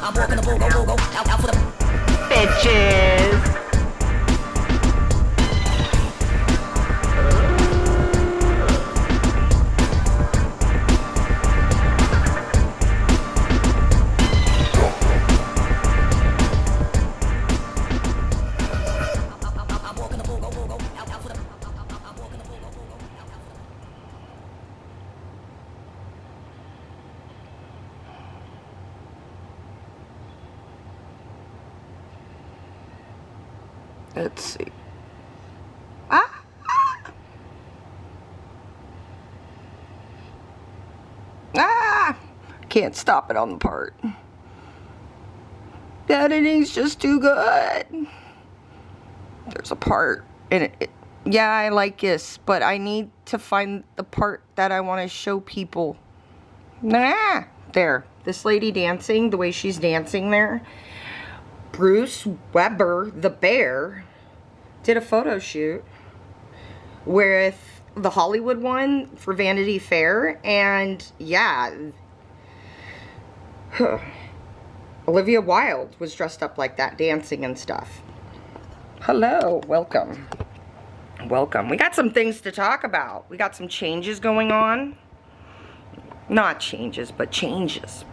I'm walking the go, out for the bitches. Let's see. Can't stop it on the part. The editing's just too good. There's a part, and yeah, I like this, but I need to find the part that I want to show people. There. This lady dancing, the way she's dancing there. Bruce Weber, the bear, did a photo shoot with the Hollywood one for Vanity Fair, and yeah, Olivia Wilde was dressed up like that, dancing and stuff. Hello, welcome. Welcome. We got some things to talk about. We got some changes going on. Not changes, but changes.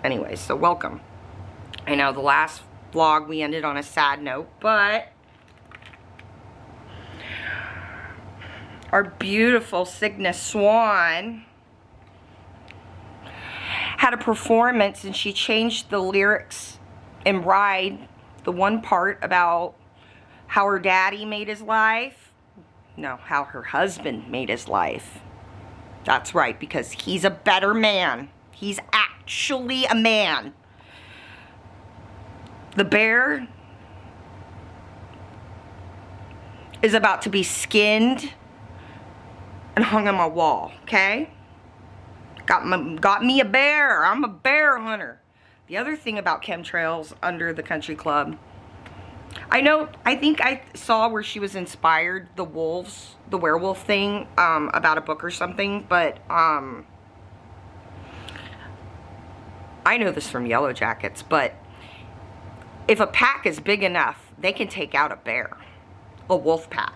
Anyway, so welcome. I know the last vlog we ended on a sad note, but our beautiful Cygnus Swan had a performance, and she changed the lyrics in Ride, the one part about how her daddy made his life. No, how her husband made his life. That's right, because he's a better man. He's actually a man. The bear is about to be skinned and hung on my wall, okay? Got me a bear. I'm a bear hunter. The other thing about chemtrails under the country club, I think I saw where she was inspired, the werewolf thing, about a book or something, but I know this from Yellow Jackets, but if a pack is big enough, they can take out a bear, a wolf pack.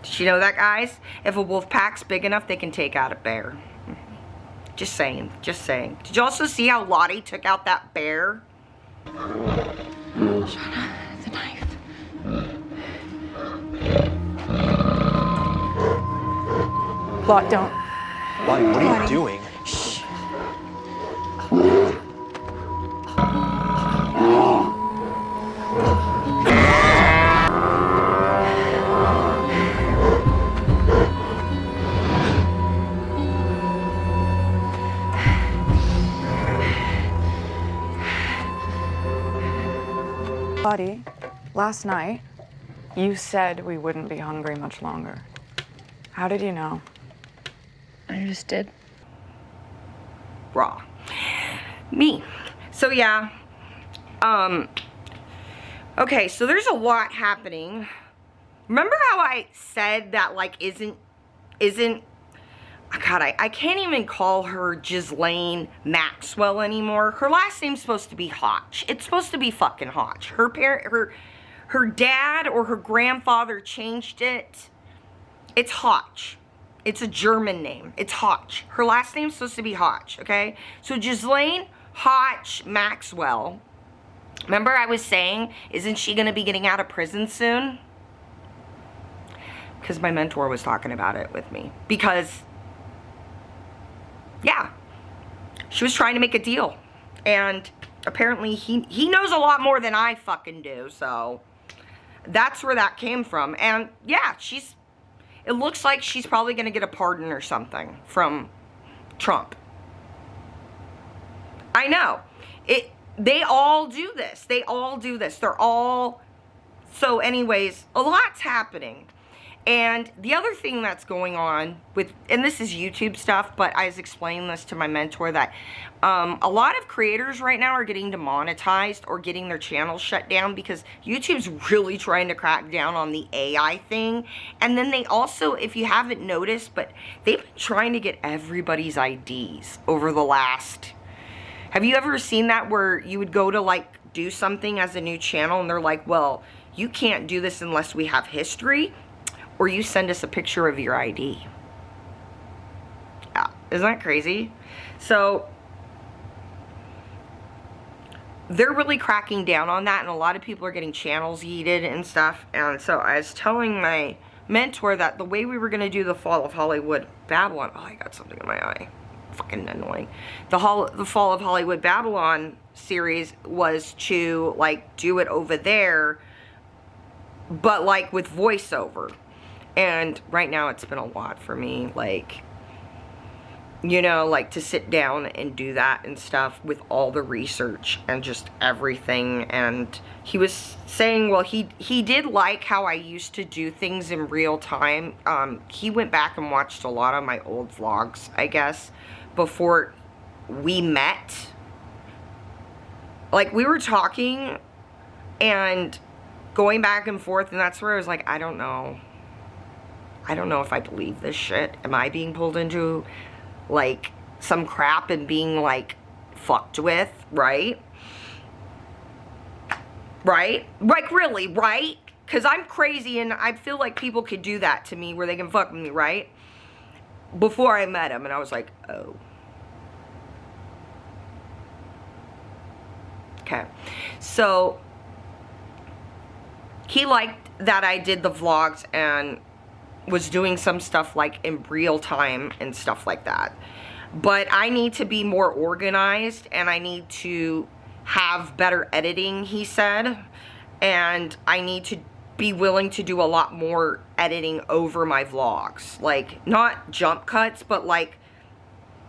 Did you know that, guys? If a wolf pack's big enough, they can take out a bear. Just saying, just saying. Did you also see how Lottie took out that bear? Shauna, the knife. Lot, don't. Lottie, what are you doing? Shh. Buddy, last night, you said we wouldn't be hungry much longer. How did you know? I just did. Raw. Me. So yeah. Okay, so there's a lot happening. Remember how I said that, like, isn't God, I can't even call her Ghislaine Maxwell anymore. Her last name's supposed to be Hotch. It's supposed to be fucking Hotch. Her dad or her grandfather changed it. It's Hotch. It's a German name. It's Hotch. Her last name's supposed to be Hotch, okay? So Ghislaine Hotch Maxwell. Remember I was saying, isn't she gonna be getting out of prison soon? Because my mentor was talking about it with me. Because yeah, she was trying to make a deal, and apparently he knows a lot more than I fucking do, so that's where that came from. And yeah, it looks like she's probably gonna get a pardon or something from Trump. I know, they all do this, so anyways, a lot's happening. And the other thing that's going on with, and this is YouTube stuff, but I was explaining this to my mentor, that a lot of creators right now are getting demonetized or getting their channels shut down because YouTube's really trying to crack down on the AI thing. And then they also, if you haven't noticed, but they've been trying to get everybody's IDs over the last Have you ever seen that where you would go to like do something as a new channel and they're like, well, you can't do this unless we have history, or you send us a picture of your ID. Yeah, isn't that crazy? So they're really cracking down on that, and a lot of people are getting channels yeeted and stuff. And so I was telling my mentor that the way we were going to do the Fall of Hollywood Babylon, oh, I got something in my eye, fucking annoying, the Fall of Hollywood Babylon series was to like do it over there, but like with voiceover. And right now it's been a lot for me, like, you know, like to sit down and do that and stuff with all the research and just everything. And he was saying, well, he did like how I used to do things in real time. He went back and watched a lot of my old vlogs, I guess, before we met. Like, we were talking and going back and forth, and that's where I was like, I don't know if I believe this shit. Am I being pulled into like some crap and being like fucked with, right? Right? Like, really, right? Because I'm crazy and I feel like people could do that to me where they can fuck with me, right? Before I met him, and I was like, oh. Okay. So he liked that I did the vlogs and was doing some stuff like in real time and stuff like that. But I need to be more organized and I need to have better editing, he said. And I need to be willing to do a lot more editing over my vlogs. Like, not jump cuts, but like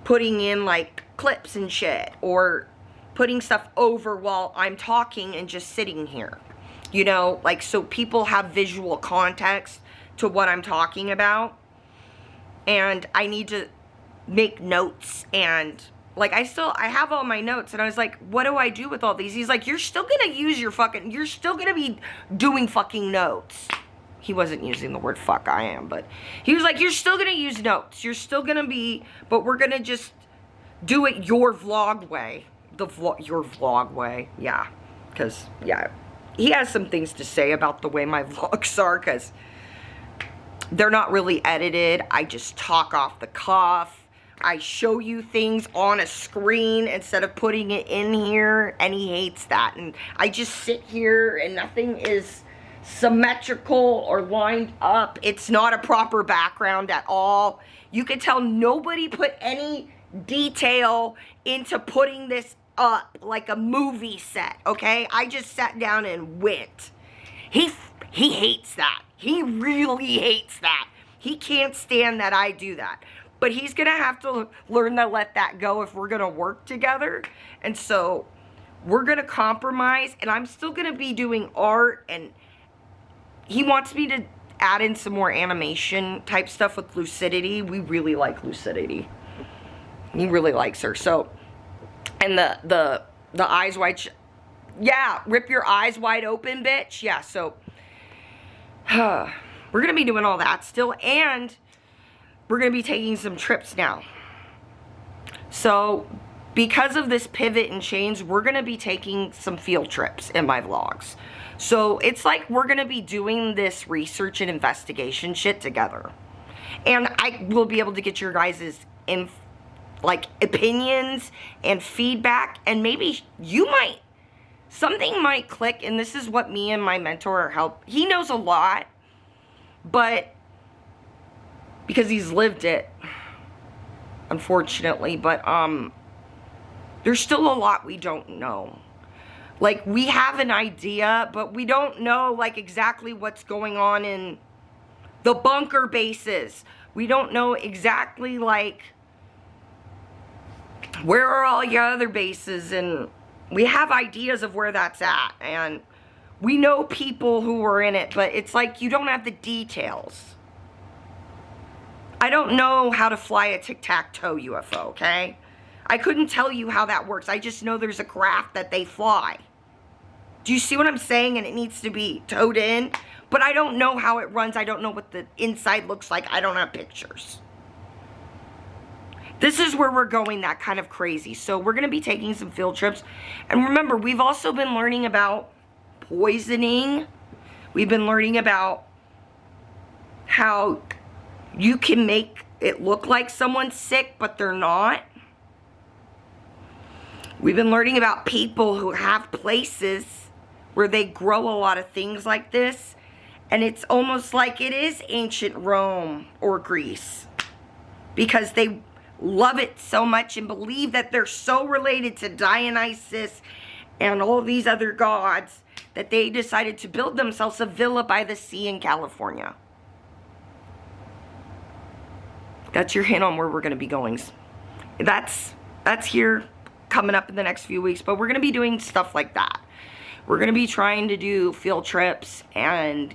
putting in like clips and shit, or putting stuff over while I'm talking and just sitting here. You know, like, so people have visual context to what I'm talking about. And I need to make notes, and like I have all my notes, and I was like, what do I do with all these? He's like, you're still gonna use your fucking, you're still gonna be doing fucking notes. He wasn't using the word fuck, I am, but he was like, you're still gonna use notes, you're still gonna be, but we're gonna just do it your vlog way. Your vlog way, yeah. Because, yeah, he has some things to say about the way my vlogs are, because they're not really edited. I just talk off the cuff. I show you things on a screen instead of putting it in here, and he hates that. And I just sit here and nothing is symmetrical or lined up. It's not a proper background at all. You can tell nobody put any detail into putting this up like a movie set, okay? I just sat down and went. He hates that. He really hates that. He can't stand that I do that. But he's going to have to learn to let that go if we're going to work together. And so we're going to compromise, and I'm still going to be doing art, and he wants me to add in some more animation type stuff with Lucidity. We really like Lucidity. He really likes her. So, and the eyes wide, yeah, rip your eyes wide open, bitch. Yeah, so we're going to be doing all that still, and we're going to be taking some trips now. So, because of this pivot and change, we're going to be taking some field trips in my vlogs. So, it's like we're going to be doing this research and investigation shit together. And I will be able to get your guys' opinions and feedback, and maybe you might, something might click, and this is what me and my mentor help. He knows a lot, but because he's lived it, unfortunately, but there's still a lot we don't know. Like, we have an idea, but we don't know like exactly what's going on in the bunker bases. We don't know exactly like where are all your other bases, and we have ideas of where that's at, and we know people who are in it, but it's like you don't have the details. I don't know how to fly a tic-tac-toe UFO, okay? I couldn't tell you how that works. I just know there's a craft that they fly. Do you see what I'm saying? And it needs to be towed in, but I don't know how it runs. I don't know what the inside looks like. I don't have pictures. This is where we're going, that kind of crazy. So we're going to be taking some field trips. And remember, we've also been learning about poisoning. We've been learning about how you can make it look like someone's sick, but they're not. We've been learning about people who have places where they grow a lot of things like this. And it's almost like it is ancient Rome or Greece. Because they love it so much and believe that they're so related to Dionysus and all these other gods that they decided to build themselves a villa by the sea in California. That's your hint on where we're going to be going. That's here coming up in the next few weeks, but we're going to be doing stuff like that. We're going to be trying to do field trips and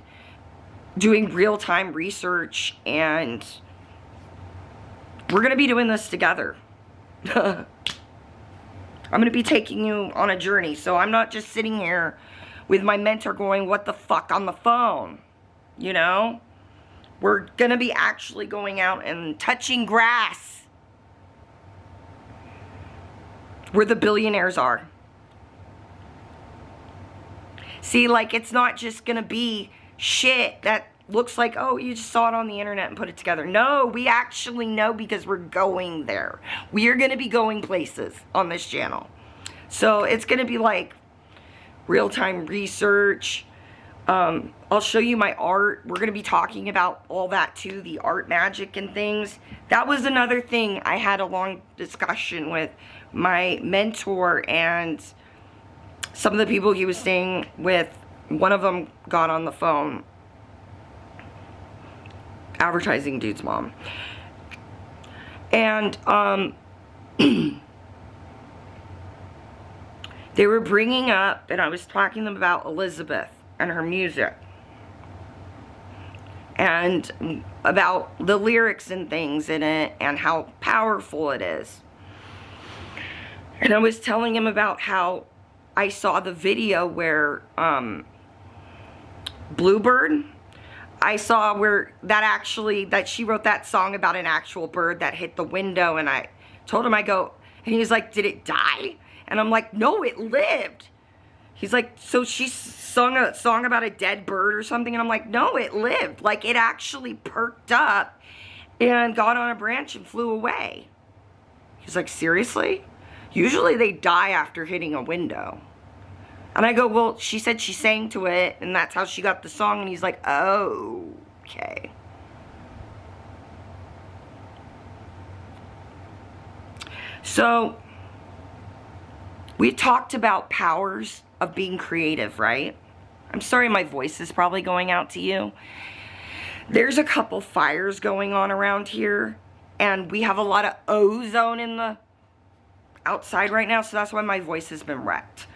doing real-time research, and we're going to be doing this together. I'm going to be taking you on a journey, so I'm not just sitting here with my mentor going, what the fuck, on the phone, you know? We're going to be actually going out and touching grass where the billionaires are. See, like, it's not just going to be shit that looks like, oh, you just saw it on the internet and put it together. No, we actually know because we're going there. We are going to be going places on this channel. So it's going to be like real-time research. I'll show you my art. We're going to be talking about all that too, the art magic and things. That was another thing. I had a long discussion with my mentor and some of the people he was staying with. One of them got on the phone. Advertising dude's mom. And they were bringing up, and I was talking to them about Elizabeth and her music. And about the lyrics and things in it and how powerful it is. And I was telling him about how I saw the video where Bluebird, I saw where that she wrote that song about an actual bird that hit the window, and I told him, and he was like, did it die? And I'm like, no, it lived. He's like, so she sung a song about a dead bird or something? And I'm like, no, it lived. Like, it actually perked up and got on a branch and flew away. He's like, seriously? Usually they die after hitting a window. And I go, well, she said she sang to it, and that's how she got the song. And he's like, oh, okay. So, we talked about powers of being creative, right? I'm sorry my voice is probably going out to you. There's a couple fires going on around here, and we have a lot of ozone in the outside right now, so that's why my voice has been wrecked.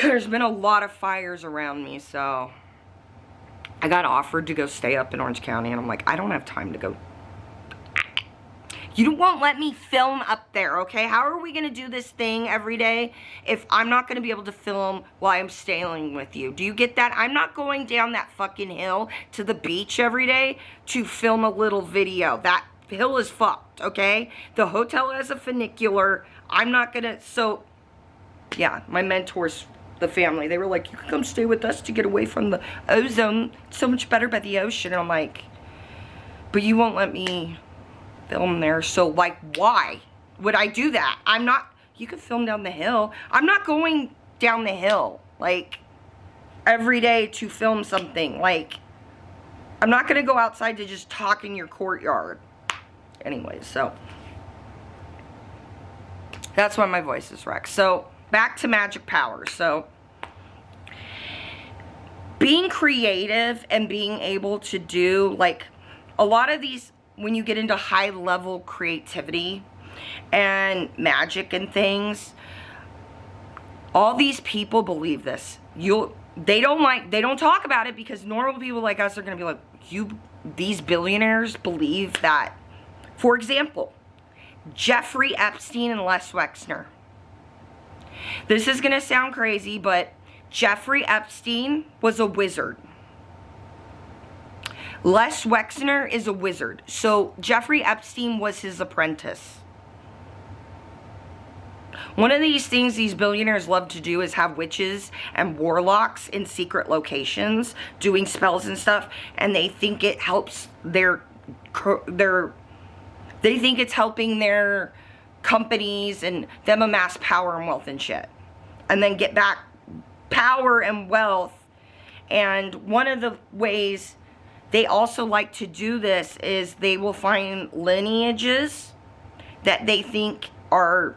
There's been a lot of fires around me, so I got offered to go stay up in Orange County, and I'm like, I don't have time to go. You won't let me film up there, okay? How are we going to do this thing every day if I'm not going to be able to film while I'm staying with you? Do you get that? I'm not going down that fucking hill to the beach every day to film a little video. That hill is fucked, okay? The hotel has a funicular. I'm not going to, so, yeah, my mentors, the family, they were like, you can come stay with us to get away from the ozone. It's so much better by the ocean. And I'm like, but you won't let me film there, so like, why would I do that? I'm not, you can film down the hill. I'm not going down the hill, like, every day to film something. Like, I'm not gonna go outside to just talk in your courtyard. Anyways, so that's why my voice is wrecked. So, back to magic powers. So, being creative and being able to do, like, a lot of these, when you get into high level creativity and magic and things, all these people believe this. They don't talk about it because normal people like us are going to be like, these billionaires believe that. For example, Jeffrey Epstein and Les Wexner. This is going to sound crazy, but Jeffrey Epstein was a wizard. Les Wexner is a wizard. So Jeffrey Epstein was his apprentice. One of these things these billionaires love to do is have witches and warlocks in secret locations doing spells and stuff, and they think it helps they think it's helping their companies and them amass power and wealth and shit, and then get back power and wealth. And one of the ways they also like to do this is they will find lineages that they think are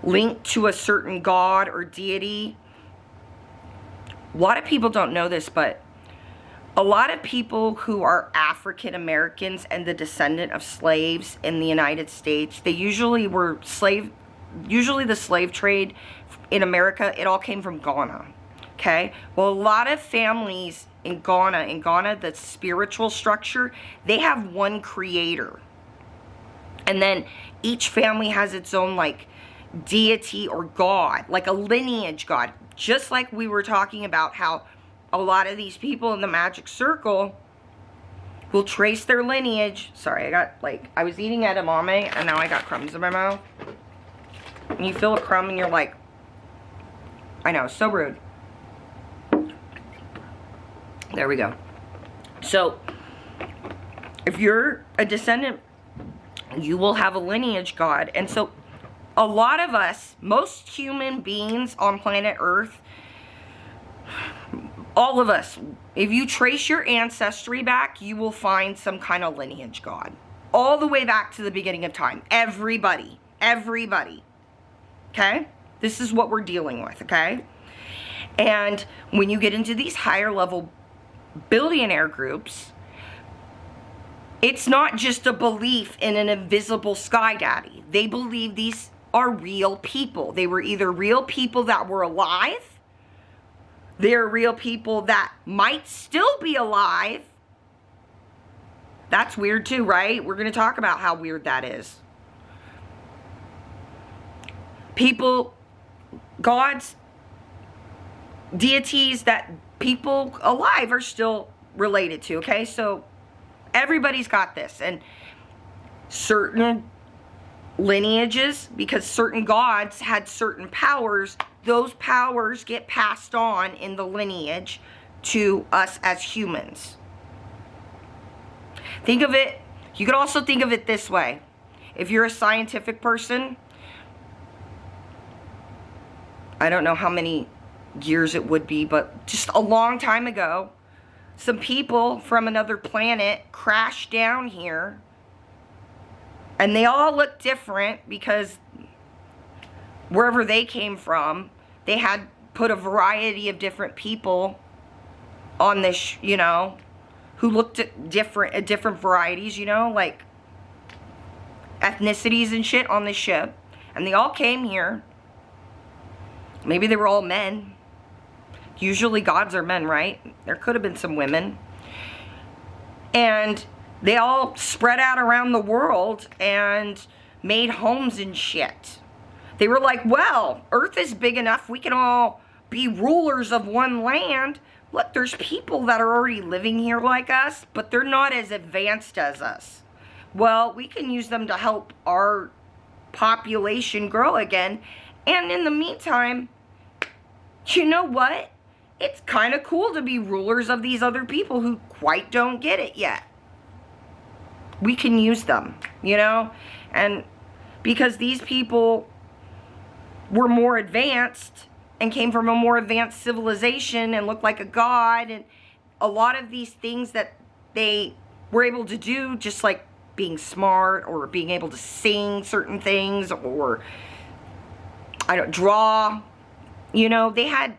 linked to a certain god or deity. A lot of people don't know this, but a lot of people who are African Americans and the descendant of slaves in the United States, they usually were usually the slave trade in America, it all came from Ghana. Okay? Well, a lot of families in Ghana, the spiritual structure, they have one creator. And then each family has its own, like, deity or god, like a lineage god. Just like we were talking about how a lot of these people in the magic circle will trace their lineage. Sorry, I was eating edamame and now I got crumbs in my mouth. And you feel a crumb and you're like, I know, so rude. There we go. So, if you're a descendant, you will have a lineage god. And so, a lot of us, most human beings on planet Earth, all of us, if you trace your ancestry back, you will find some kind of lineage god. All the way back to the beginning of time. Everybody. Everybody. Okay? This is what we're dealing with, okay? And when you get into these higher level billionaire groups, it's not just a belief in an invisible sky daddy. They believe these are real people. They were either real people that were alive, they're real people that might still be alive. That's weird too, right? We're going to talk about how weird that is. People, gods, deities that people alive are still related to, okay? So everybody's got this. And certain lineages, because certain gods had certain powers, those powers get passed on in the lineage to us as humans. Think of it, you could also think of it this way. If you're a scientific person, I don't know how many years it would be, but just a long time ago, some people from another planet crashed down here, and they all look different because wherever they came from, they had put a variety of different people on this, you know, who looked at different varieties, you know, like ethnicities and shit on this ship. And they all came here. Maybe they were all men. Usually gods are men, right? There could have been some women. And they all spread out around the world and made homes and shit. They were like, well, Earth is big enough, we can all be rulers of one land. Look, there's people that are already living here like us, but they're not as advanced as us. Well, we can use them to help our population grow again. And in the meantime, you know what? It's kind of cool to be rulers of these other people who quite don't get it yet. We can use them, you know? And because these people were more advanced and came from a more advanced civilization and looked like a god, and a lot of these things that they were able to do, just like being smart or being able to sing certain things or draw, you know, they had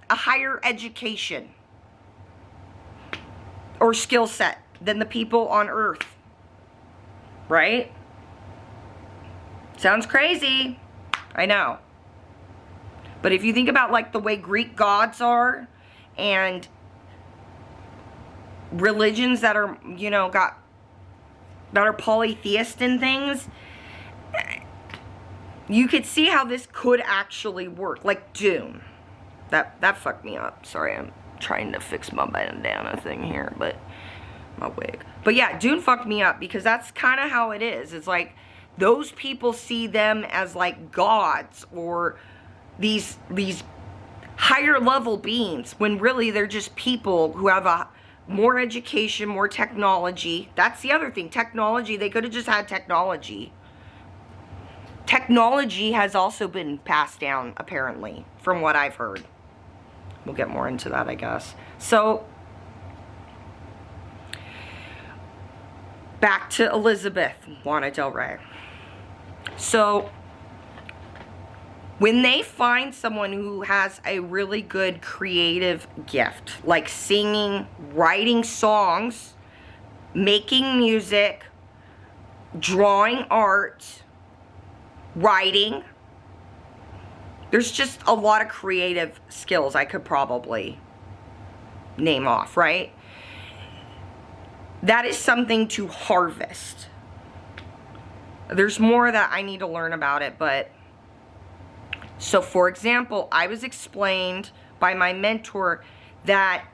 a higher education or skill set than the people on Earth, right? Sounds crazy, I know. But if you think about like the way Greek gods are and religions that are, you know, that are polytheist and things, you could see how this could actually work. Like Dune. That fucked me up. Sorry, I'm trying to fix my bandana thing here. But my wig. But yeah, Dune fucked me up because that's kind of how it is. It's like those people see them as like gods or these higher level beings when really they're just people who have a more education, more technology. That's the other thing. Technology, they could have just had technology. Technology has also been passed down, apparently, from what I've heard. We'll get more into that, I guess. So, back to Elizabeth, Lana Del Rey. So, when they find someone who has a really good creative gift, like singing, writing songs, making music, drawing art, writing, there's just a lot of creative skills I could probably name off, right? That is something to harvest. There's more that I need to learn about it, but so for example, I was explained by my mentor that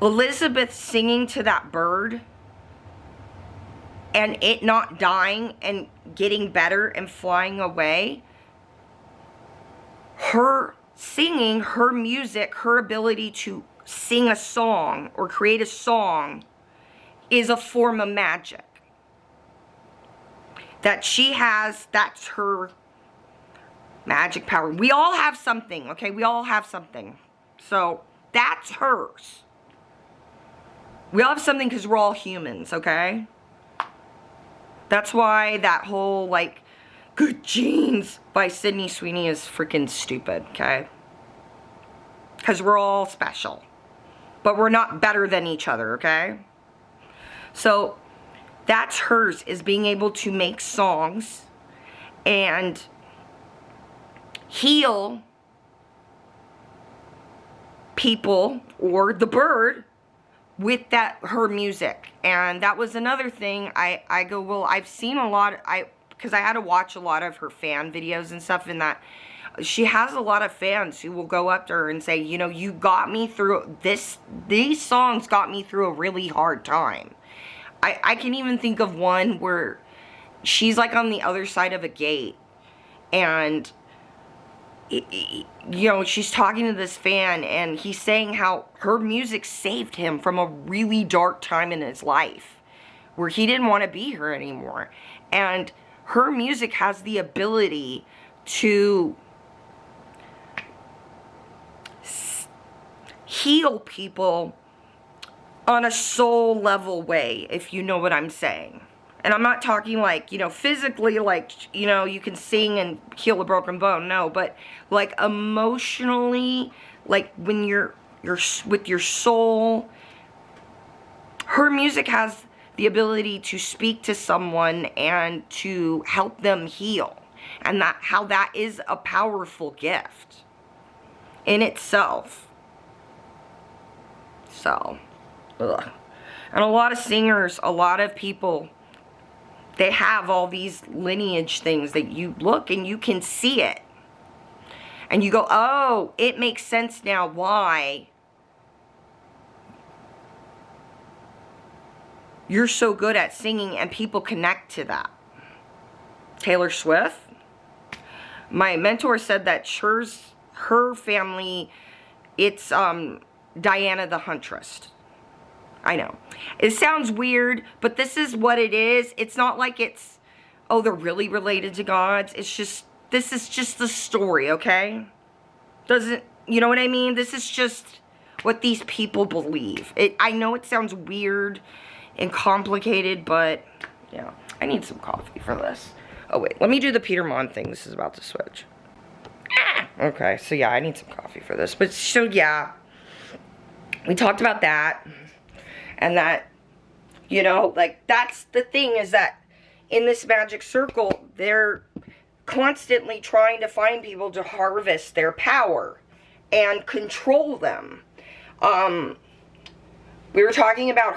Elizabeth singing to that bird and it not dying and getting better and flying away, her singing, her music, her ability to sing a song or create a song is a form of magic that she has. That's her magic power. We all have something, okay? We all have something. So that's hers. We all have something because we're all humans, okay? That's why that whole, like, Good Genes by Sydney Sweeney is freaking stupid, okay? Because we're all special. But we're not better than each other, okay? So that's hers, is being able to make songs and heal people or the bird with her music. And that was another thing. I go, well, I've seen a lot, because I had to watch a lot of her fan videos and stuff, and that she has a lot of fans who will go up to her and say, you know, you got me through this, these songs got me through a really hard time. I can even think of one where she's like on the other side of a gate, and you know, she's talking to this fan, and he's saying how her music saved him from a really dark time in his life where he didn't want to be here anymore. And her music has the ability to heal people on a soul level way, if you know what I'm saying. And I'm not talking like, you know, physically, like, you know, you can sing and heal a broken bone. No, but like emotionally, like when you're with your soul. Her music has the ability to speak to someone and to help them heal. And how that is a powerful gift in itself. So, ugh. And a lot of singers, a lot of people, they have all these lineage things that you look and you can see it. And you go, oh, it makes sense now why you're so good at singing and people connect to that. Taylor Swift. My mentor said that her family, it's Diana the Huntress. I know. It sounds weird, but this is what it is. It's not like it's, oh, they're really related to gods. It's just, this is just the story, okay? Doesn't, you know what I mean? This is just what these people believe. I know it sounds weird and complicated, but, yeah. I need some coffee for this. Oh, wait. Let me do the Peter Mon thing. This is about to switch. Okay, so, yeah, I need some coffee for this. But, so, yeah. We talked about that. And that, you know, like, that's the thing, is that in this magic circle, they're constantly trying to find people to harvest their power and control them. We were talking about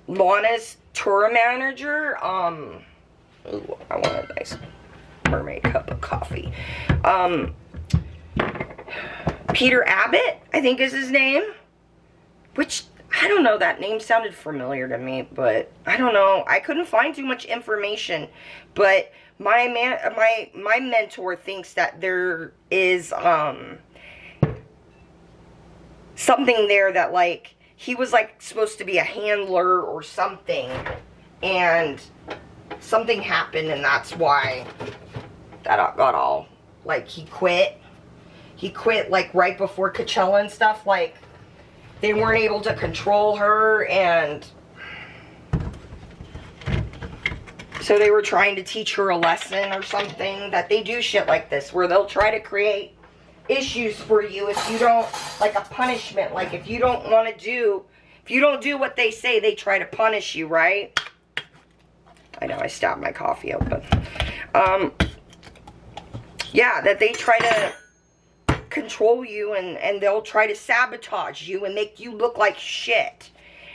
Lana's tour manager. Ooh, I want a nice mermaid cup of coffee. Peter Abbott, I think is his name. Which, I don't know, that name sounded familiar to me, but I don't know. I couldn't find too much information, but my mentor thinks that there is something there that, like, he was like supposed to be a handler or something, and something happened, and that's why that got all, like, he quit like right before Coachella and stuff. Like, they weren't able to control her, and so they were trying to teach her a lesson or something. That they do shit like this, where they'll try to create issues for you if you don't, like a punishment. Like, if you don't do what they say, they try to punish you, right? I know, I stabbed my coffee open. Yeah, that they try to control you, and they'll try to sabotage you and make you look like shit.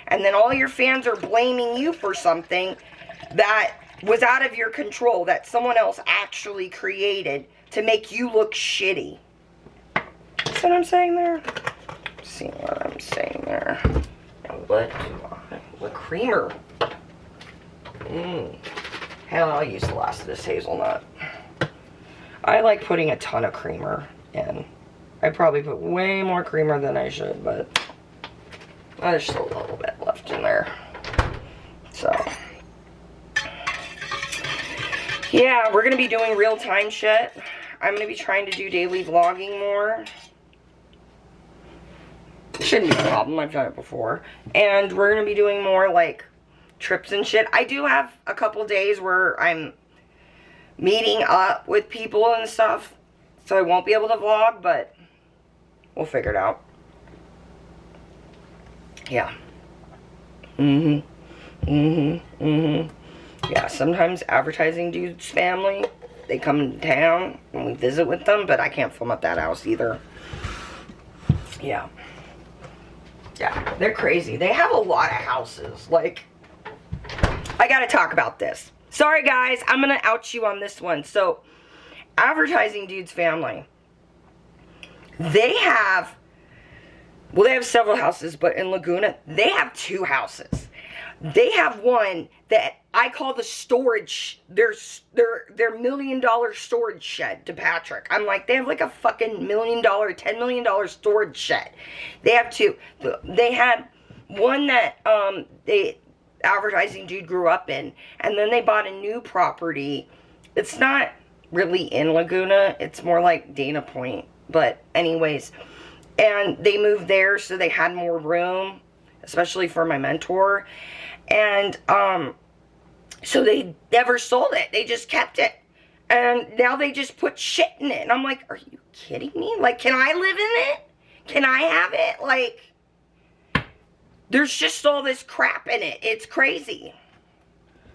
And then all your fans are blaming you for something that was out of your control, that someone else actually created to make you look shitty. See what I'm saying there? See what I'm saying there? What creamer? Hell, I'll use the last of this hazelnut. I like putting a ton of creamer in. I probably put way more creamer than I should, but there's still a little bit left in there. So, yeah, we're going to be doing real-time shit. I'm going to be trying to do daily vlogging more. Shouldn't be a problem. I've done it before. And we're going to be doing more, like, trips and shit. I do have a couple days where I'm meeting up with people and stuff, so I won't be able to vlog, but we'll figure it out. Yeah. Yeah, sometimes advertising dude's family, they come to town and we visit with them, but I can't film at that house either. Yeah. Yeah, they're crazy. They have a lot of houses. Like, I gotta talk about this. Sorry guys, I'm gonna out you on this one. So, advertising dude's family, they have several houses, but in Laguna, they have 2 houses. They have one that I call the storage, their $1 million storage shed to Patrick. I'm like, they have like a fucking $1 million, $10 million storage shed. They have 2. They had one that they advertising dude grew up in, and then they bought a new property. It's not really in Laguna, it's more like Dana Point, but anyways, and they moved there so they had more room, especially for my mentor. And so they never sold it, they just kept it, and now they just put shit in it, and I'm like, are you kidding me? Like, can I live in it? Can I have it? Like, there's just all this crap in it. It's crazy.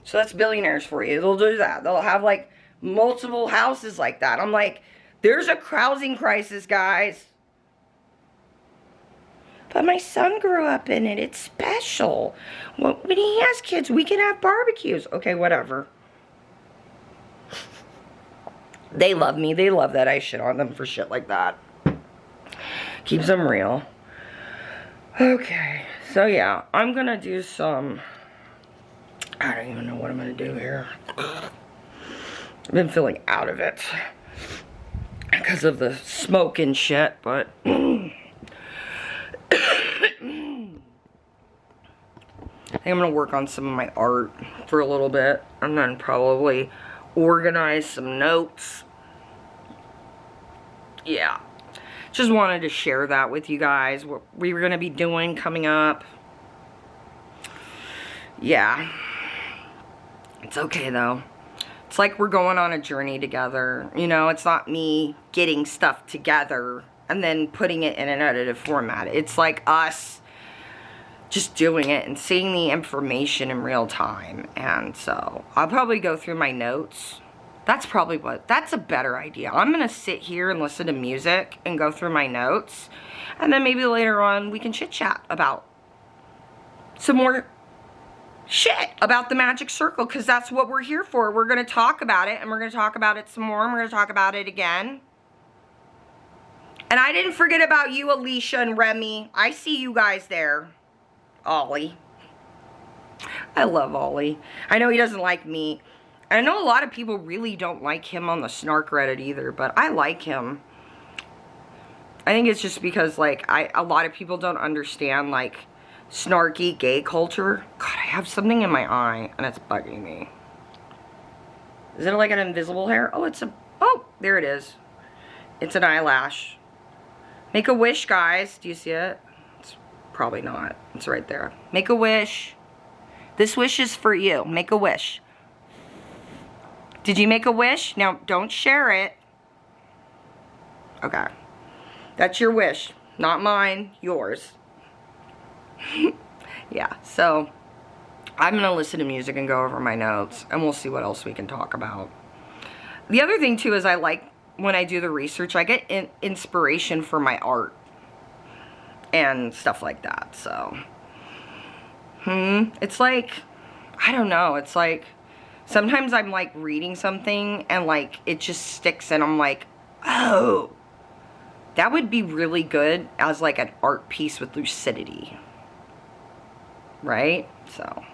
So that's billionaires for you. They'll do that. They'll have like multiple houses like that. I'm like, there's a housing crisis, guys. But my son grew up in it. It's special. Well, when he has kids, we can have barbecues. Okay, whatever. They love me. They love that I shit on them for shit like that. Keeps them real. Okay. So yeah, I'm gonna do some, I don't even know what I'm gonna do here. I've been feeling out of it because of the smoke and shit, but I think I'm gonna work on some of my art for a little bit, and then probably organize some notes. Yeah. Just wanted to share that with you guys, what we were going to be doing coming up. Yeah. It's okay, though. It's like we're going on a journey together. You know, it's not me getting stuff together and then putting it in an edited format. It's like us just doing it and seeing the information in real time. And so, I'll probably go through my notes. That's a better idea. I'm going to sit here and listen to music and go through my notes. And then maybe later on we can chit chat about some more shit about the magic circle. Because that's what we're here for. We're going to talk about it. And we're going to talk about it some more. And we're going to talk about it again. And I didn't forget about you, Alicia and Remy. I see you guys there. Ollie. I love Ollie. I know he doesn't like me. I know a lot of people really don't like him on the Snark Reddit either, but I like him. I think it's just because, like, a lot of people don't understand, like, snarky gay culture. God, I have something in my eye, and it's bugging me. Is it like an invisible hair? Oh, oh, there it is. It's an eyelash. Make a wish, guys. Do you see it? It's probably not. It's right there. Make a wish. This wish is for you. Make a wish. Did you make a wish? Now, don't share it. Okay. That's your wish. Not mine. Yours. Yeah, so I'm going to listen to music and go over my notes, and we'll see what else we can talk about. The other thing, too, is I like, when I do the research, I get inspiration for my art and stuff like that, so. It's like, I don't know, it's like, sometimes I'm, like, reading something, and, like, it just sticks, and I'm like, oh, that would be really good as, like, an art piece with lucidity. Right? So.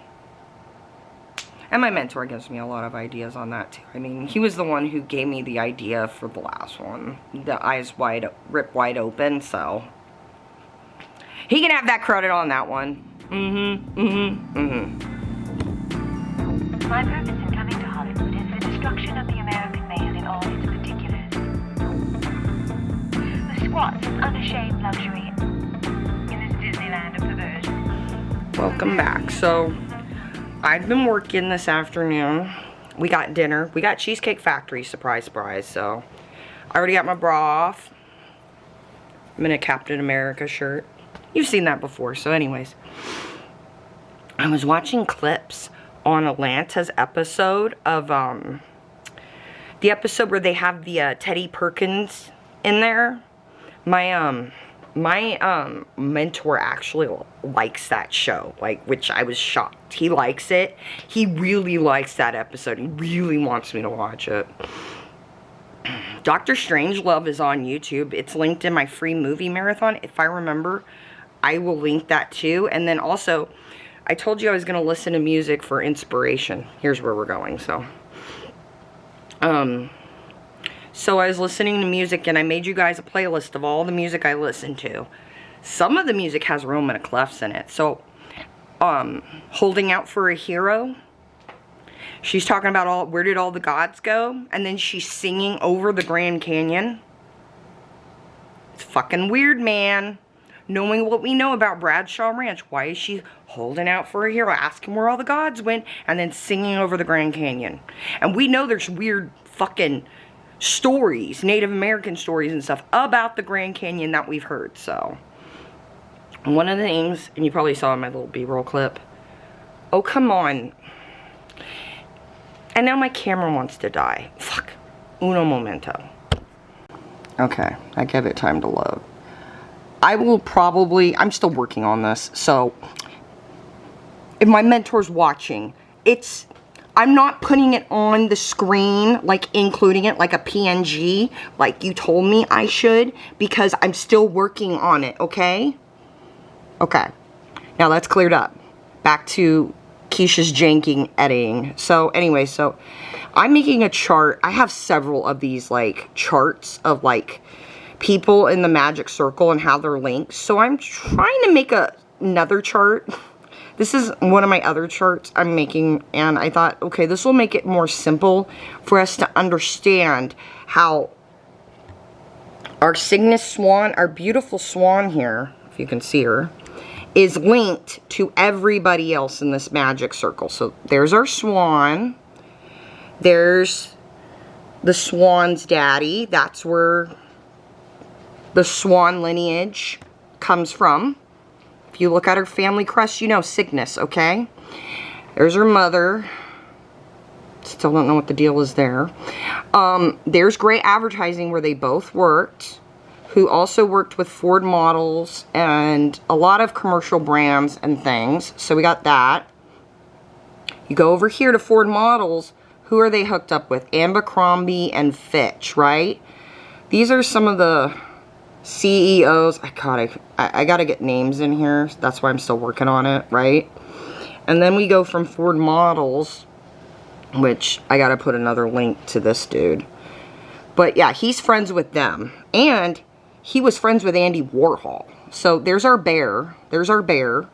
And my mentor gives me a lot of ideas on that, too. I mean, he was the one who gave me the idea for the last one. The eyes ripped wide open, so. He can have that credit on that one. My purpose in coming to Hollywood is the destruction of the American male in all its particulars. The squats of unashamed luxury in this Disneyland of perversion. Welcome back. So, I've been working this afternoon. We got dinner. We got Cheesecake Factory, surprise, surprise. So, I already got my bra off. I'm in a Captain America shirt. You've seen that before, so anyways. I was watching clips on Atlanta's episode of, the episode where they have the, Teddy Perkins in there. My mentor actually likes that show, like, which I was shocked. He likes it. He really likes that episode. He really wants me to watch it. Dr. Strangelove is on YouTube. It's linked in my free movie marathon. If I remember, I will link that too. And then also, I told you I was going to listen to music for inspiration. Here's where we're going, so. So I was listening to music, and I made you guys a playlist of all the music I listened to. Some of the music has Roman clefs in it. So, Holding Out for a Hero. She's talking about where did all the gods go? And then she's singing over the Grand Canyon. It's fucking weird, man. Knowing what we know about Bradshaw Ranch, why is she holding out for a hero, asking where all the gods went, and then singing over the Grand Canyon? And we know there's weird fucking stories, Native American stories and stuff about the Grand Canyon that we've heard, so. One of the things, and you probably saw in my little B-roll clip. Oh, come on. And now my camera wants to die. Fuck. Uno momento. Okay, I give it time to load. I will probably, I'm still working on this, so if my mentor's watching, I'm not putting it on the screen, like including it like a PNG, like you told me I should, because I'm still working on it, okay? Okay, now that's cleared up. Back to Keisha's janking editing. So anyway, so I'm making a chart. I have several of these like charts of like people in the magic circle and how they're linked. So I'm trying to make another chart. This is one of my other charts I'm making, and I thought, okay, this will make it more simple for us to understand how our Cygnus Swan, our beautiful Swan here, if you can see her, is linked to everybody else in this magic circle. So there's our Swan. There's the Swan's daddy. That's where the Swan lineage comes from. If you look at her family crest, you know Cygnus, okay? There's her mother. Still don't know what the deal is there. There's Great Advertising, where they both worked, who also worked with Ford models and a lot of commercial brands and things. So we got that. You go over here to Ford models. Who are they hooked up with? Abercrombie and Fitch, right? These are some of the CEOs. I gotta get names in here. That's why I'm still working on it, right? And then we go from Ford Models, which I gotta put another link to this dude. But yeah, he's friends with them. And he was friends with Andy Warhol. So there's our bear. There's our bear.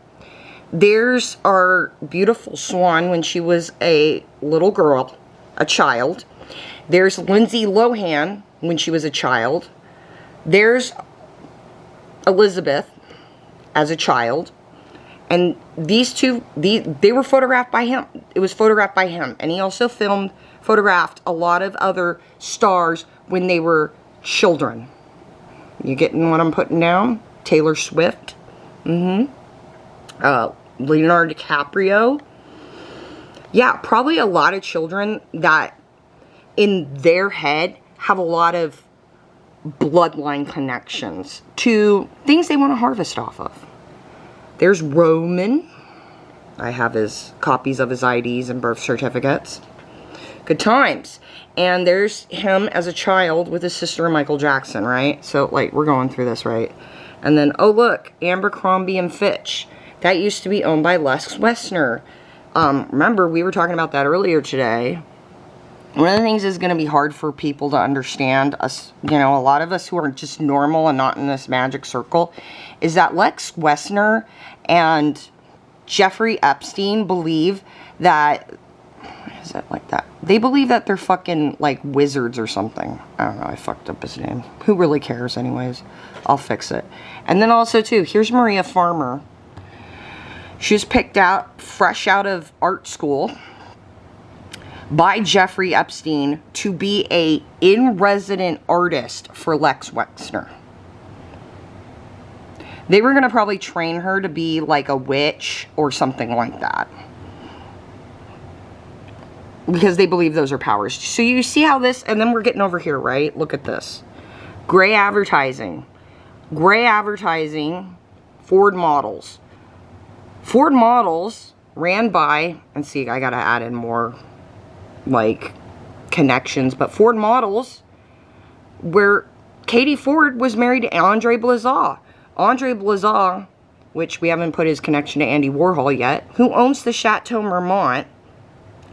There's our beautiful Swan when she was a little girl, a child. There's Lindsay Lohan when she was a child. There's Elizabeth as a child. And these two, they were photographed by him. It was photographed by him. And he also photographed a lot of other stars when they were children. You getting what I'm putting down? Taylor Swift. Leonardo DiCaprio. Yeah, probably a lot of children that in their head have a lot of bloodline connections to things they want to harvest off of. There's Roman. I have his copies of his IDs and birth certificates. Good times. And there's him as a child with his sister Michael Jackson, right? So, like, we're going through this, right? And then, oh, look, Abercrombie and Fitch. That used to be owned by Les Wexner. Remember, we were talking about that earlier today. One of the things is going to be hard for people to understand, us, you know, a lot of us who are just normal and not in this magic circle, is that Les Wexner and Jeffrey Epstein believe that, is it like that? They believe that they're fucking, like, wizards or something. I don't know, I fucked up his name. Who really cares anyways? I'll fix it. And then also, too, here's Maria Farmer. She was picked out, fresh out of art school, by Jeffrey Epstein to be a in-resident artist for Les Wexner. They were going to probably train her to be like a witch or something like that. Because they believe those are powers. So you see how this, and then we're getting over here, right? Look at this. Gray advertising. Gray advertising, Ford Models. Ford Models ran by, and see, I got to add in more, like, connections. But Ford Models, where Katie Ford was married to Andre Blazah. Andre Blazah, which we haven't put his connection to Andy Warhol yet, who owns the Chateau Marmont.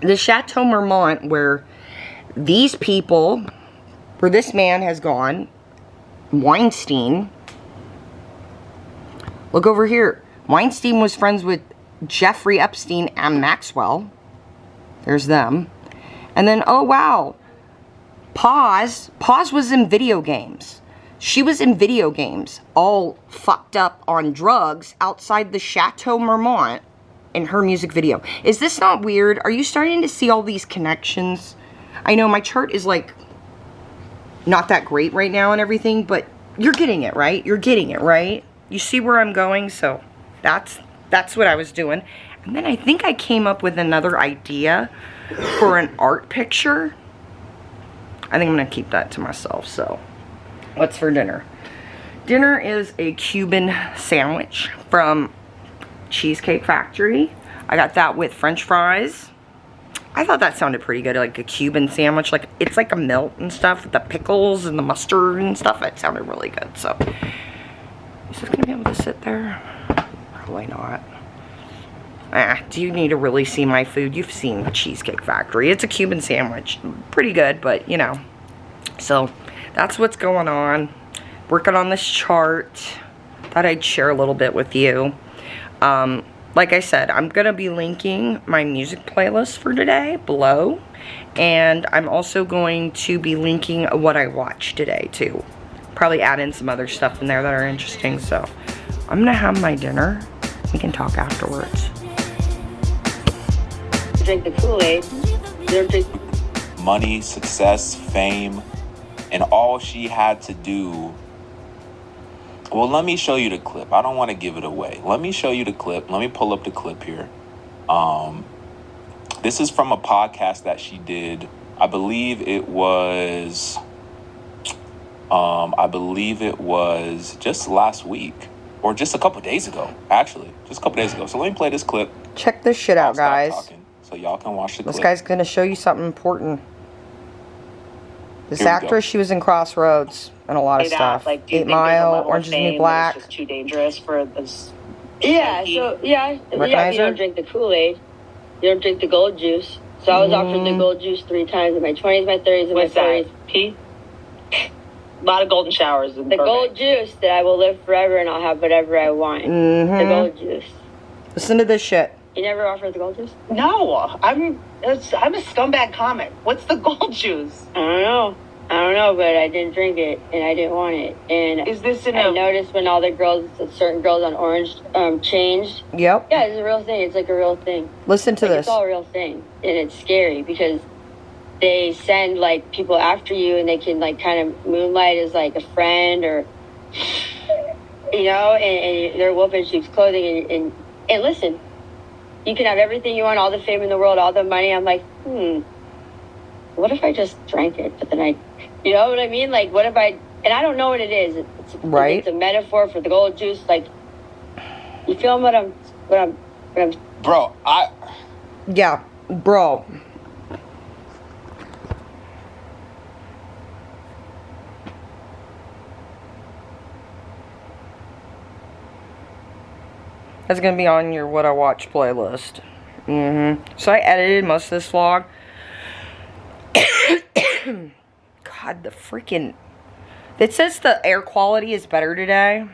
The Chateau Marmont, where these people, where this man has gone, Weinstein. Look over here. Weinstein was friends with Jeffrey Epstein and Maxwell. There's them. And then, oh wow, Paz was in video games. She was in video games, all fucked up on drugs outside the Chateau Marmont in her music video. Is this not weird? Are you starting to see all these connections? I know my chart is like not that great right now and everything, but you're getting it, right? You're getting it, right? You see where I'm going? So that's what I was doing. And then I think I came up with another idea for an art picture. I think I'm gonna keep that to myself. So what's for dinner? Dinner is a Cuban sandwich from Cheesecake Factory. I got that with French fries. I thought that sounded pretty good, like a Cuban sandwich. Like, it's like a melt and stuff with the pickles and the mustard and stuff. It sounded really good. So is this gonna be able to sit there? Probably not. Do you need to really see my food? You've seen the Cheesecake Factory. It's a Cuban sandwich. Pretty good, but you know. So that's what's going on. Working on this chart. Thought I'd share a little bit with you. Like I said, I'm going to be linking my music playlist for today below. And I'm also going to be linking what I watched today too. Probably add in some other stuff in there that are interesting. So I'm going to have my dinner. We can talk afterwards. Drink the Kool-Aid. Money, success, fame, and all she had to do. Well, let me show you the clip. I don't want to give it away. Let me show you the clip. Let me pull up the clip here. This is from a podcast that she did. I believe it was just last week. Or just a couple days ago, actually. Just a couple days ago. So let me play this clip. Check this shit out, guys. So y'all can watch the clip. This guy's going to show you something important. This Here we go. actress, she was in Crossroads and a lot of stuff. Like, do you 8 think there's a Mile, level Orange of is the New fame Black. that's just too dangerous for this? Yeah, so, yeah, Recognize you her? don't drink the Kool-Aid. You don't drink the gold juice. So I was offered the gold juice 3 times in my 20s, my 30s, and my What's that? 40s. Pee? A lot of golden showers in The Burbank. gold juice that I will live forever and I'll have whatever I want. The gold juice. Listen to this shit. You never offered the gold juice? No, I'm a scumbag comic. What's the gold juice? I don't know, but I didn't drink it and I didn't want it. And Is this in I a... noticed when all the girls, certain girls on Orange, changed. Yep. Yeah, it's a real thing. It's like a real thing. Listen to Like, this. It's all a real thing, and it's scary because they send like people after you, and they can like kind of moonlight as like a friend, or you know, and they're wolf in sheep's clothing. And listen, you can have everything you want, all the fame in the world, all the money. I'm like, what if I just drank it? But then you know what I mean? Like, what if I? And I don't know what it is. Right. It's a metaphor for the gold juice. Like, you feel what I'm. Bro, Yeah, bro. That's gonna be on your What I Watch playlist. So I edited most of this vlog. God, the freaking... It says the air quality is better today.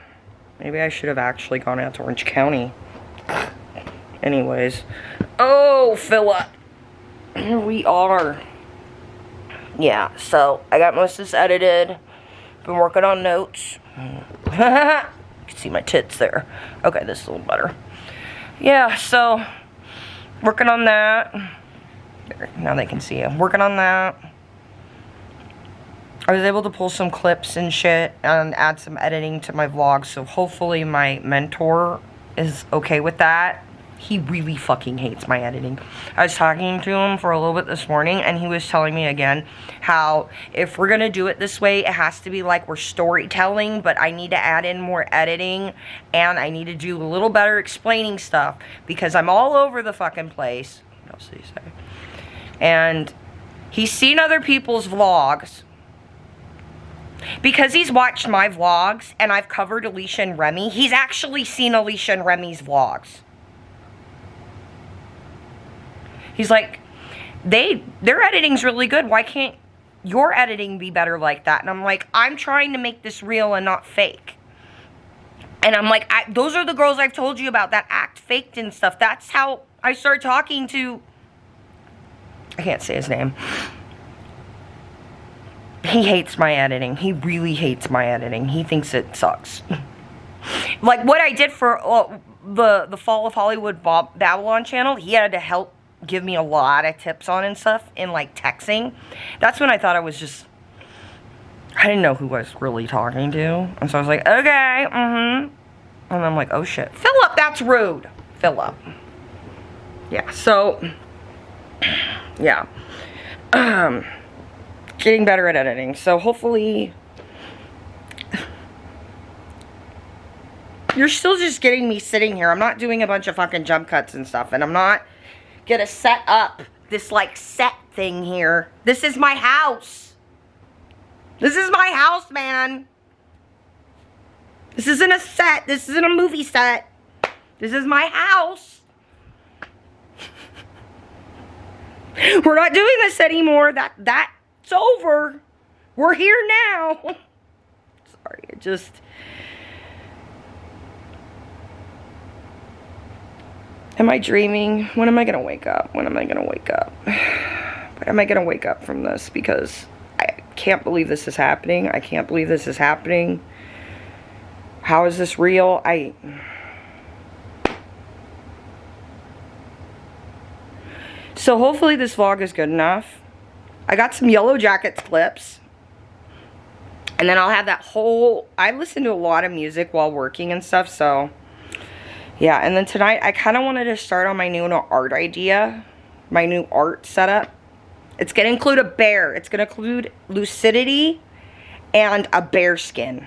Maybe I should have actually gone out to Orange County. Anyways. Oh, Philip. Here we are. Yeah, so I got most of this edited. Been working on notes. You can see my tits there. Okay, this is a little better. Yeah, so working on that. There, now they can see you. Working on that. I was able to pull some clips and shit and add some editing to my vlog, so hopefully my mentor is okay with that. He really fucking hates my editing. I was talking to him for a little bit this morning, and he was telling me again how if we're gonna do it this way, it has to be like we're storytelling, but I need to add in more editing, and I need to do a little better explaining stuff, because I'm all over the fucking place. What else did he say? And he's seen other people's vlogs, because he's watched my vlogs, and I've covered Alicia and Remy. He's actually seen Alicia and Remy's vlogs. He's like, their editing's really good. Why can't your editing be better like that? And I'm like, I'm trying to make this real and not fake. And I'm like, those are the girls I've told you about that act faked and stuff. That's how I started talking to, I can't say his name. He hates my editing. He really hates my editing. He thinks it sucks. Like what I did for the Fall of Hollywood Babylon channel, he had to help give me a lot of tips on and stuff in like texting. That's when I thought I was just, I didn't know who I was really talking to. And so I was like, okay, And I'm like, oh shit. Philip, that's rude. Philip. Yeah, so, yeah. Getting better at editing. So hopefully, you're still just getting me sitting here. I'm not doing a bunch of fucking jump cuts and stuff. And I'm not gonna set up this like set thing here. This is my house. This is my house, man. This isn't a set. This isn't a movie set. This is my house. We're not doing this anymore. That's over. We're here now. Sorry, it just... Am I dreaming? When am I gonna wake up? When am I gonna wake up? When am I gonna wake up from this? Because I can't believe this is happening. I can't believe this is happening. How is this real? So hopefully this vlog is good enough. I got some Yellow Jackets clips. And then I'll have that whole... I listen to a lot of music while working and stuff, so... Yeah, and then tonight, I kind of wanted to start on my new art idea. My new art setup. It's going to include a bear. It's going to include lucidity and a bear skin.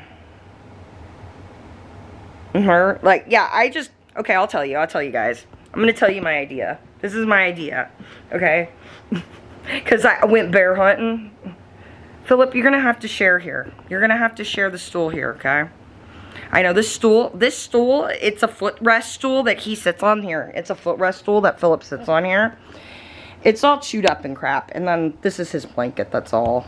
Like, yeah, okay, I'll tell you guys. I'm going to tell you my idea. This is my idea, okay? Because I went bear hunting Philip, you're gonna have to share here. You're gonna have to share the stool here, okay? I know this stool, it's a footrest stool that he sits on here. It's a footrest stool that Philip sits on here. It's all chewed up and crap. And then this is his blanket, that's all.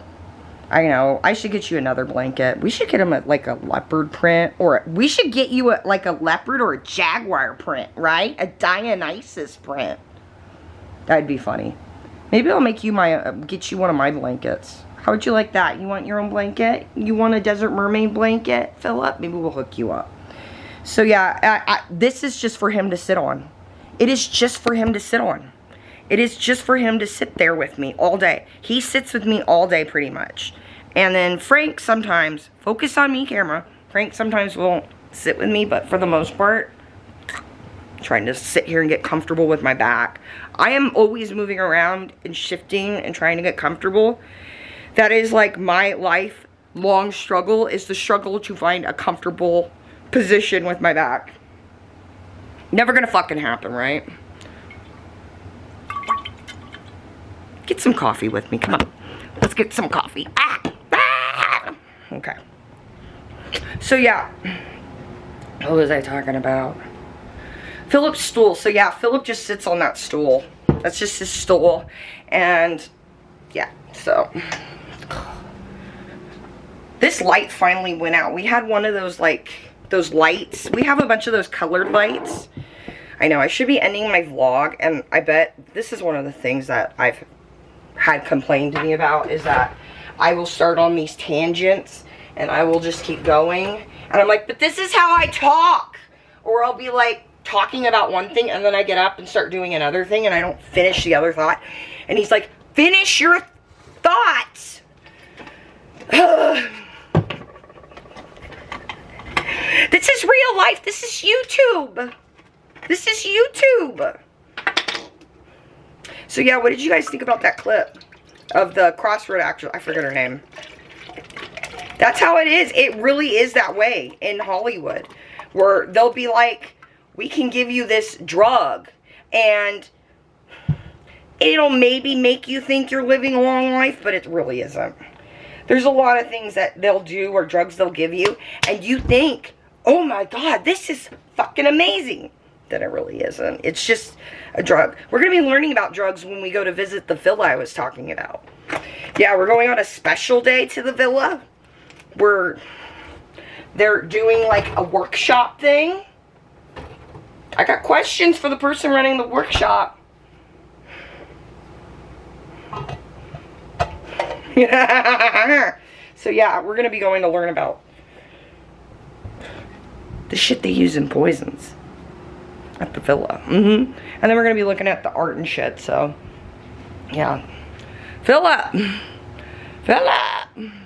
I know, I should get you another blanket. We should get him like a leopard print, or we should get you like a leopard or a jaguar print, right? A Dionysus print. That'd be funny. Maybe I'll make you get you one of my blankets. How would you like that? You want your own blanket? You want a Desert Mermaid blanket, Philip? Maybe we'll hook you up. So yeah, this is just for him to sit on. It is just for him to sit on. It is just for him to sit there with me all day. He sits with me all day pretty much. And then Frank sometimes, focus on me camera, Frank sometimes won't sit with me, but for the most part, trying to sit here and get comfortable with my back. I am always moving around and shifting and trying to get comfortable. That is like my lifelong struggle, is the struggle to find a comfortable position with my back. Never gonna fucking happen, right? Get some coffee with me, come on. Let's get some coffee. Okay. So yeah, what was I talking about? Philip's stool. So yeah, Philip just sits on that stool. That's just his stool. And yeah, so this light finally went out. We had one of those, like, those lights. We have a bunch of those colored lights. I know, I should be ending my vlog, and I bet this is one of the things that I've had complained to me about, is that I will start on these tangents, and I will just keep going. And I'm like, but this is how I talk. Or I'll be like, talking about one thing, and then I get up and start doing another thing, and I don't finish the other thought. And he's like, finish your thoughts. This is real life. This is YouTube. This is YouTube. So yeah, what did you guys think about that clip of the crossroad actress? I forget her name. That's how it is. It really is that way in Hollywood, where they'll be like, we can give you this drug, and it'll maybe make you think you're living a long life, but it really isn't. There's a lot of things that they'll do, or drugs they'll give you, and you think, oh my God, this is fucking amazing. Then it really isn't. It's just a drug. We're going to be learning about drugs when we go to visit the villa I was talking about. Yeah, we're going on a special day to the villa, where they're doing like a workshop thing. I got questions for the person running the workshop. So yeah, we're going to be going to learn about the shit they use in poisons at the villa. And then we're going to be looking at the art and shit, so yeah. Philip!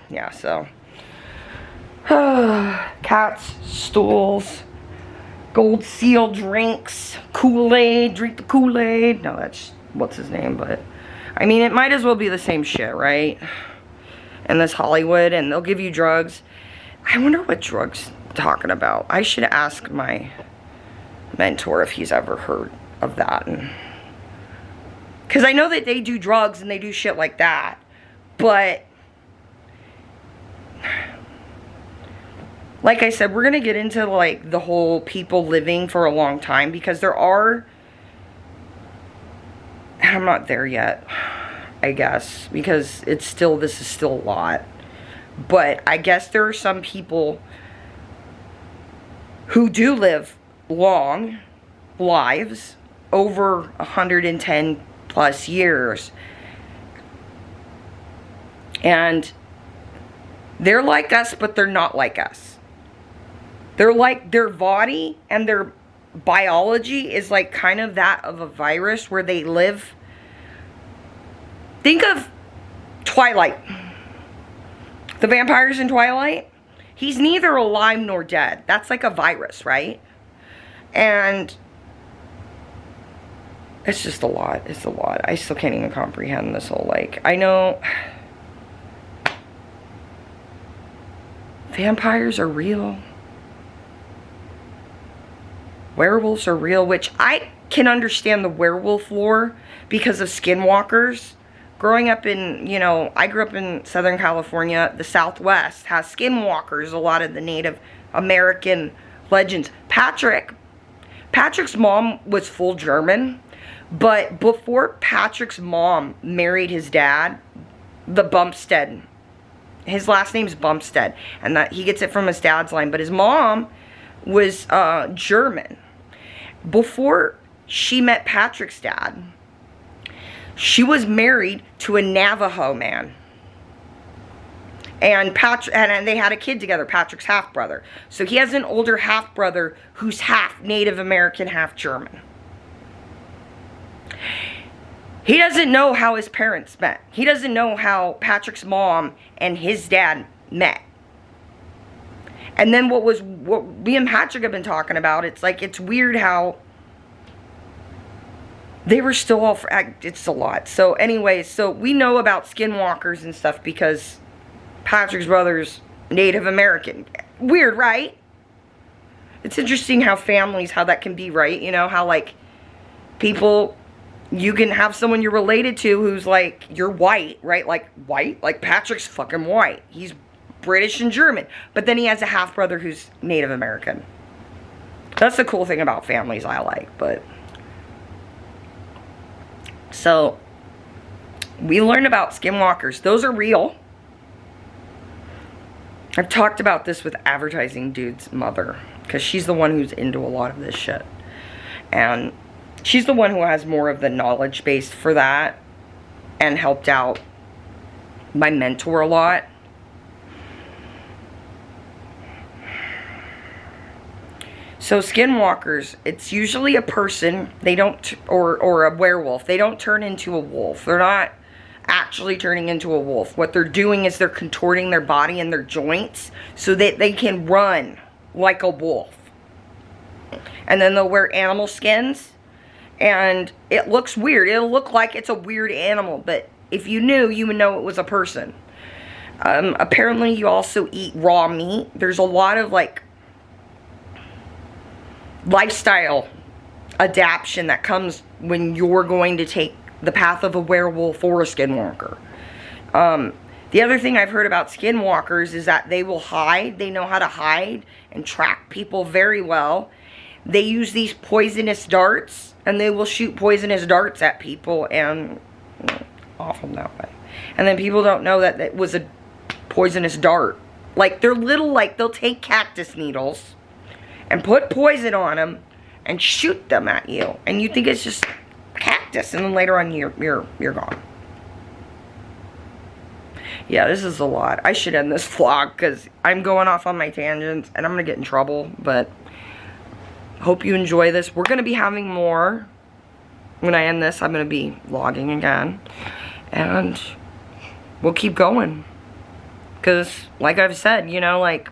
Yeah, so cats, stools, gold seal drinks, Kool-Aid, drink the Kool-Aid. No, that's, what's his name, but I mean, it might as well be the same shit, right? In this Hollywood, and they'll give you drugs. I wonder what drugs talking about. I should ask my mentor if he's ever heard of that. Because I know that they do drugs and they do shit like that, but like I said, we're going to get into like the whole people living for a long time, because there are, and I'm not there yet, I guess, because it's still, this is still a lot, but I guess there are some people who do live long lives, over 110 plus years, and they're like us, but they're not like us. They're like, their body and their biology is like kind of that of a virus, where they live. Think of Twilight. The vampires in Twilight. He's neither alive nor dead. That's like a virus, right? And it's just a lot. It's a lot. I still can't even comprehend this whole, like, I know vampires are real. Werewolves are real, which I can understand the werewolf lore because of skinwalkers growing up in, you know, I grew up in Southern California. The Southwest has skinwalkers, a lot of the Native American legends. Patrick's mom was full German, but before Patrick's mom married his dad, the Bumstead, his last name's Bumstead, and that he gets it from his dad's line, but his mom was German. Before she met Patrick's dad, she was married to a Navajo man. And they had a kid together, Patrick's half-brother. So he has an older half-brother who's half Native American, half German. He doesn't know how his parents met. He doesn't know how Patrick's mom and his dad met. And then what me and Patrick have been talking about, it's like, it's weird how they were still all, it's a lot. So anyway, so we know about skinwalkers and stuff because Patrick's brother's Native American. Weird, right? It's interesting how families, how that can be, right? You know, how like people, you can have someone you're related to who's like, you're white, right? Like white, like Patrick's fucking white. He's British and German. But then he has a half brother who's Native American. That's the cool thing about families I like, but. So, we learned about skinwalkers. Those are real. I've talked about this with Advertising Dude's mother, because she's the one who's into a lot of this shit. And she's the one who has more of the knowledge base for that, and helped out my mentor a lot. So skinwalkers, it's usually a person, they don't, or a werewolf. They don't turn into a wolf. They're not actually turning into a wolf. What they're doing is they're contorting their body and their joints so that they can run like a wolf. And then they'll wear animal skins, and it looks weird. It'll look like it's a weird animal, but if you knew, you would know it was a person. Apparently you also eat raw meat. There's a lot of like lifestyle adaptation that comes when you're going to take the path of a werewolf or a skinwalker. The other thing I've heard about skinwalkers is that they will hide. They know how to hide and track people very well. They use these poisonous darts, and they will shoot poisonous darts at people and off them that way. And then people don't know that it was a poisonous dart. Like, they're little, like, they'll take cactus needles and put poison on them and shoot them at you, and you think it's just cactus, and then later on you're gone. Yeah, this is a lot. I should end this vlog because I'm going off on my tangents and I'm gonna get in trouble, but hope you enjoy this. We're gonna be having more. When I end this, I'm gonna be vlogging again, and we'll keep going because, like I've said, you know, like,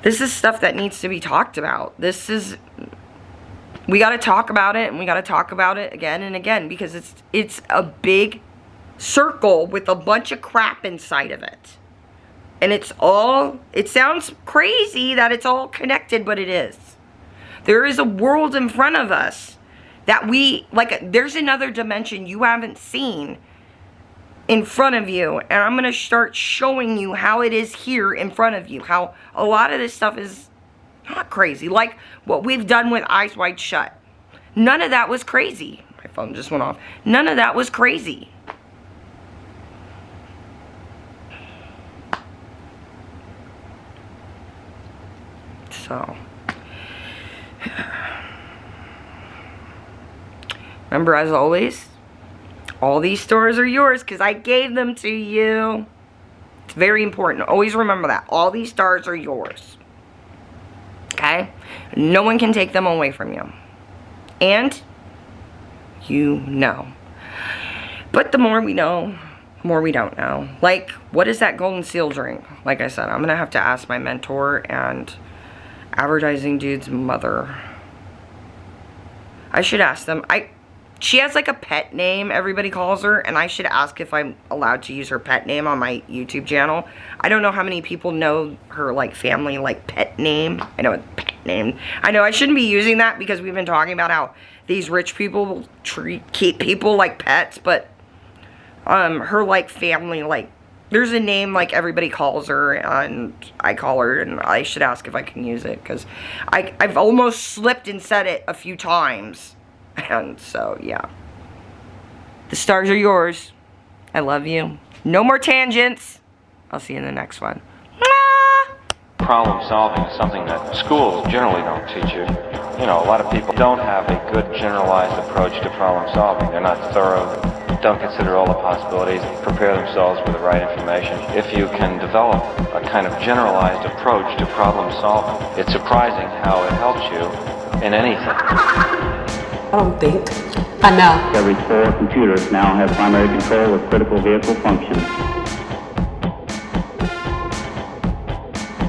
this is stuff that needs to be talked about. This is, we got to talk about it, and we got to talk about it again and again, because it's a big circle with a bunch of crap inside of it. And it's all, it sounds crazy that it's all connected, but it is. There is a world in front of us that we, like, there's another dimension you haven't seen in front of you, and I'm going to start showing you how it is here in front of you, how a lot of this stuff is not crazy, like what we've done with Eyes Wide Shut. None of that was crazy. My phone just went off. None of that was crazy. So, remember, as always, all these stores are yours because I gave them to you. It's very important. Always remember that. All these stars are yours. Okay? No one can take them away from you. And you know. But the more we know, the more we don't know. Like, what is that golden seal drink? Like I said, I'm going to have to ask my mentor and Advertising Dude's mother. I should ask them. She has like a pet name, everybody calls her, and I should ask if I'm allowed to use her pet name on my YouTube channel. I don't know how many people know her like family like pet name. I know it's pet name. I know I shouldn't be using that because we've been talking about how these rich people keep people like pets, but her, like, family, like, there's a name, like, everybody calls her, and I call her, and I should ask if I can use it, because I've almost slipped and said it a few times, and so, yeah. The stars are yours. I love you. No more tangents. I'll see you in the next one. Problem solving is something that schools generally don't teach you. You know, a lot of people don't have a good generalized approach to problem solving. They're not thorough, don't consider all the possibilities, prepare themselves with the right information. If you can develop a kind of generalized approach to problem solving, it's surprising how it helps you in anything. I don't think. I know. Every 4 computers now have primary control of critical vehicle functions.